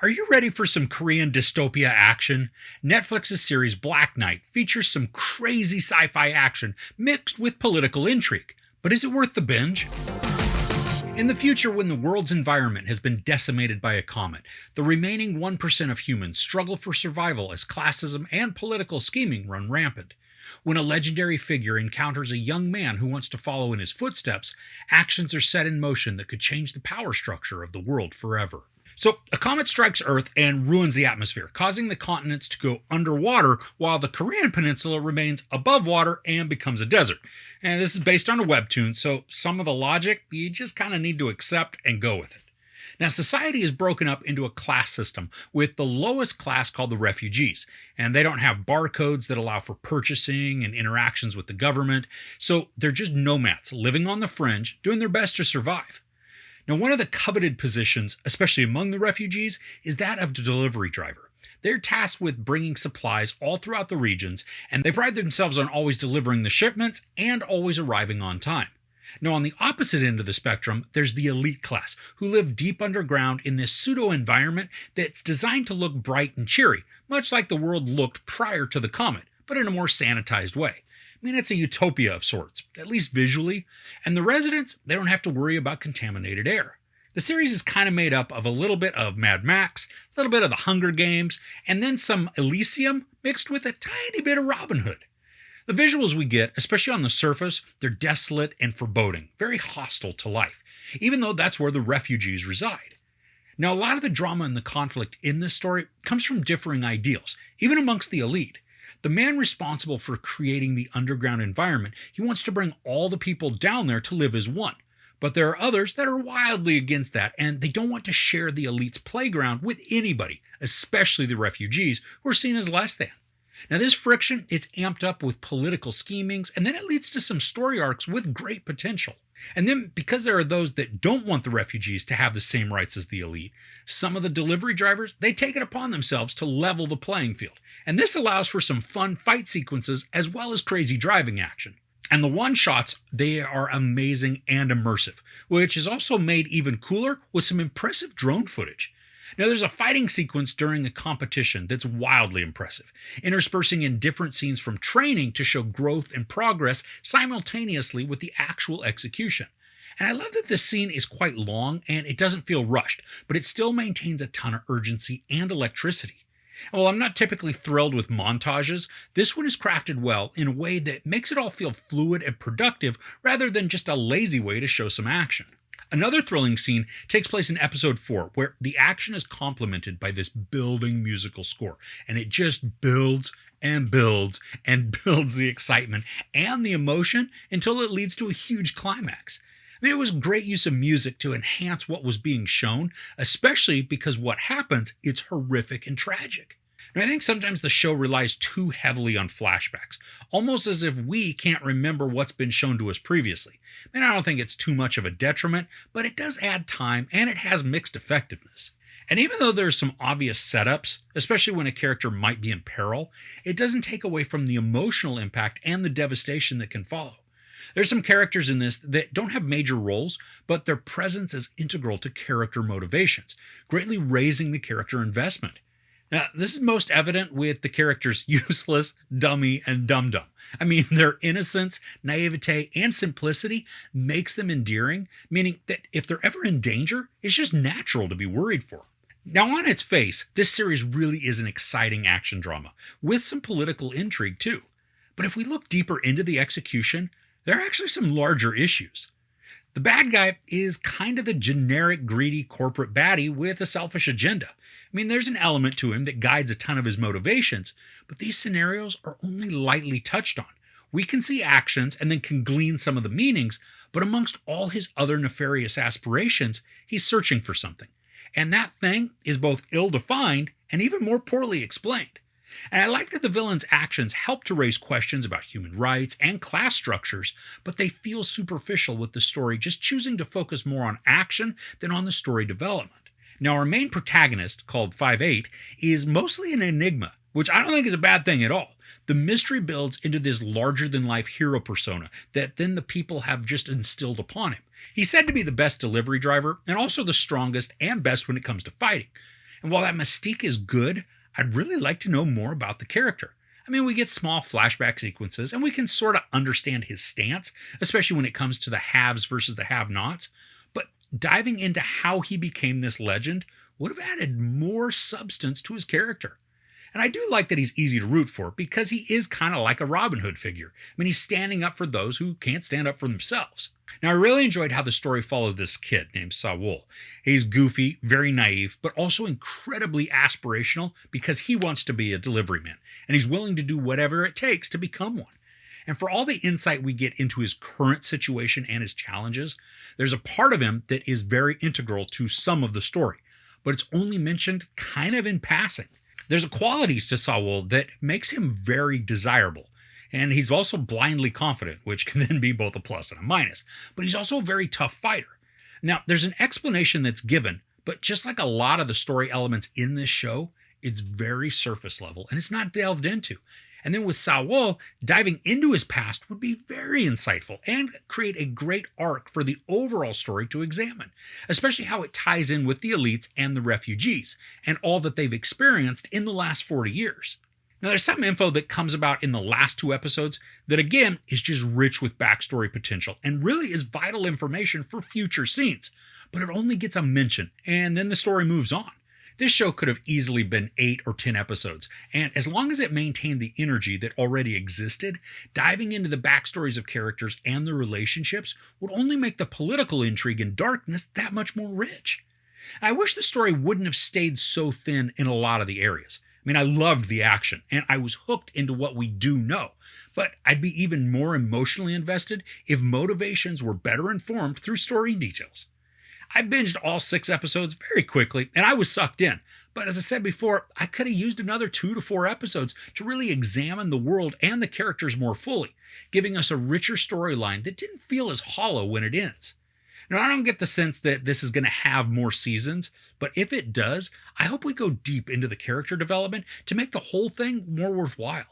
Are you ready for some Korean dystopia action? Netflix's series Black Knight features some crazy sci fi action mixed with political intrigue. But is it worth the binge? In the future, when the world's environment has been decimated by a comet, the remaining 1% of humans struggle for survival as classism and political scheming run rampant. When a legendary figure encounters a young man who wants to follow in his footsteps, actions are set in motion that could change the power structure of the world forever. So, a comet strikes Earth and ruins the atmosphere, causing the continents to go underwater while the Korean peninsula remains above water and becomes a desert. And this is based on a webtoon, so some of the logic you just kind of need to accept and go with it. Now, society is broken up into a class system, with the lowest class called the refugees, and they don't have barcodes that allow for purchasing and interactions with the government, so they're just nomads living on the fringe, doing their best to survive. Now, one of the coveted positions, especially among the refugees, is that of the delivery driver. They're tasked with bringing supplies all throughout the regions, and they pride themselves on always delivering the shipments and always arriving on time. Now, on the opposite end of the spectrum, there's the elite class, who live deep underground in this pseudo-environment that's designed to look bright and cheery, much like the world looked prior to the comet, but in a more sanitized way. I mean, it's a utopia of sorts, at least visually, and the residents, they don't have to worry about contaminated air. The series is kind of made up of a little bit of Mad Max, a little bit of the Hunger Games, and then some Elysium mixed with a tiny bit of Robin Hood. The visuals we get, especially on the surface, they're desolate and foreboding, very hostile to life, even though that's where the refugees reside. Now, a lot of the drama and the conflict in this story comes from differing ideals, even amongst the elite. The man responsible for creating the underground environment, he wants to bring all the people down there to live as one. But there are others that are wildly against that, and they don't want to share the elite's playground with anybody, especially the refugees, who are seen as less than. Now, this friction, it's amped up with political schemings, and then it leads to some story arcs with great potential. And then, because there are those that don't want the refugees to have the same rights as the elite, some of the delivery drivers, they take it upon themselves to level the playing field. And this allows for some fun fight sequences as well as crazy driving action. And the one-shots, they are amazing and immersive, which is also made even cooler with some impressive drone footage. Now, there's a fighting sequence during a competition that's wildly impressive, interspersing in different scenes from training to show growth and progress simultaneously with the actual execution. And I love that this scene is quite long and it doesn't feel rushed, but it still maintains a ton of urgency and electricity. And while I'm not typically thrilled with montages, this one is crafted well in a way that makes it all feel fluid and productive rather than just a lazy way to show some action. Another thrilling scene takes place in episode 4, where the action is complemented by this building musical score, and it just builds and builds and builds the excitement and the emotion until it leads to a huge climax. I mean, it was great use of music to enhance what was being shown, especially because what happens, it's horrific and tragic. And I think sometimes the show relies too heavily on flashbacks, almost as if we can't remember what's been shown to us previously. And I don't think it's too much of a detriment, but it does add time and it has mixed effectiveness. And even though there's some obvious setups, especially when a character might be in peril, it doesn't take away from the emotional impact and the devastation that can follow. There's some characters in this that don't have major roles, but their presence is integral to character motivations, greatly raising the character investment. Now, this is most evident with the characters Useless, Dummy, and Dum Dum. I mean, their innocence, naivete, and simplicity makes them endearing, meaning that if they're ever in danger, it's just natural to be worried for them. Now, on its face, this series really is an exciting action drama, with some political intrigue too. But if we look deeper into the execution, there are actually some larger issues. The bad guy is kind of the generic greedy corporate baddie with a selfish agenda. I mean, there's an element to him that guides a ton of his motivations, but these scenarios are only lightly touched on. We can see actions and then can glean some of the meanings, but amongst all his other nefarious aspirations, he's searching for something. And that thing is both ill-defined and even more poorly explained. And I like that the villain's actions help to raise questions about human rights and class structures, but they feel superficial with the story just choosing to focus more on action than on the story development. Now, our main protagonist, called 5-8, is mostly an enigma, which I don't think is a bad thing at all. The mystery builds into this larger-than-life hero persona that then the people have just instilled upon him. He's said to be the best delivery driver and also the strongest and best when it comes to fighting. And while that mystique is good, I'd really like to know more about the character. I mean, we get small flashback sequences and we can sort of understand his stance, especially when it comes to the haves versus the have nots. But diving into how he became this legend would have added more substance to his character. And I do like that he's easy to root for because he is kind of like a Robin Hood figure. I mean, he's standing up for those who can't stand up for themselves. Now, I really enjoyed how the story followed this kid named Saul. He's goofy, very naive, but also incredibly aspirational because he wants to be a delivery man, and he's willing to do whatever it takes to become one. And for all the insight we get into his current situation and his challenges, there's a part of him that is very integral to some of the story, but it's only mentioned kind of in passing. There's a quality to Saul that makes him very desirable, and he's also blindly confident, which can then be both a plus and a minus, but he's also a very tough fighter. Now, there's an explanation that's given, but just like a lot of the story elements in this show, it's very surface level and it's not delved into. And then with Saul, diving into his past would be very insightful and create a great arc for the overall story to examine, especially how it ties in with the elites and the refugees and all that they've experienced in the last 40 years. Now, there's some info that comes about in the last 2 episodes that, again, is just rich with backstory potential and really is vital information for future scenes, but it only gets a mention and then the story moves on. This show could have easily been 8 or 10 episodes, and as long as it maintained the energy that already existed, diving into the backstories of characters and their relationships would only make the political intrigue and darkness that much more rich. I wish the story wouldn't have stayed so thin in a lot of the areas. I mean, I loved the action, and I was hooked into what we do know, but I'd be even more emotionally invested if motivations were better informed through story details. I binged all 6 episodes very quickly, and I was sucked in. But as I said before, I could have used another 2 to 4 episodes to really examine the world and the characters more fully, giving us a richer storyline that didn't feel as hollow when it ends. Now, I don't get the sense that this is going to have more seasons, but if it does, I hope we go deep into the character development to make the whole thing more worthwhile.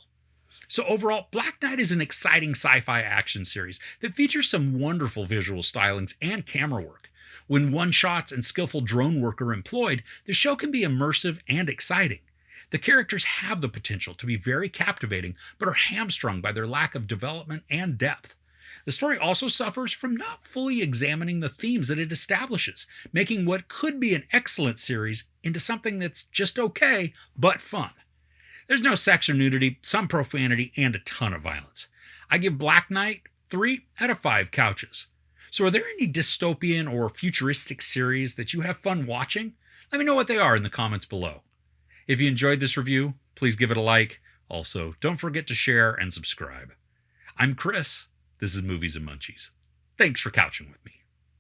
So overall, Black Knight is an exciting sci-fi action series that features some wonderful visual stylings and camera work. When one-shots and skillful drone work are employed, the show can be immersive and exciting. The characters have the potential to be very captivating, but are hamstrung by their lack of development and depth. The story also suffers from not fully examining the themes that it establishes, making what could be an excellent series into something that's just okay, but fun. There's no sex or nudity, some profanity, and a ton of violence. I give Black Knight 3 out of 5 couches. So are there any dystopian or futuristic series that you have fun watching? Let me know what they are in the comments below. If you enjoyed this review, please give it a like. Also, don't forget to share and subscribe. I'm Chris. This is Movies and Munchies. Thanks for couching with me.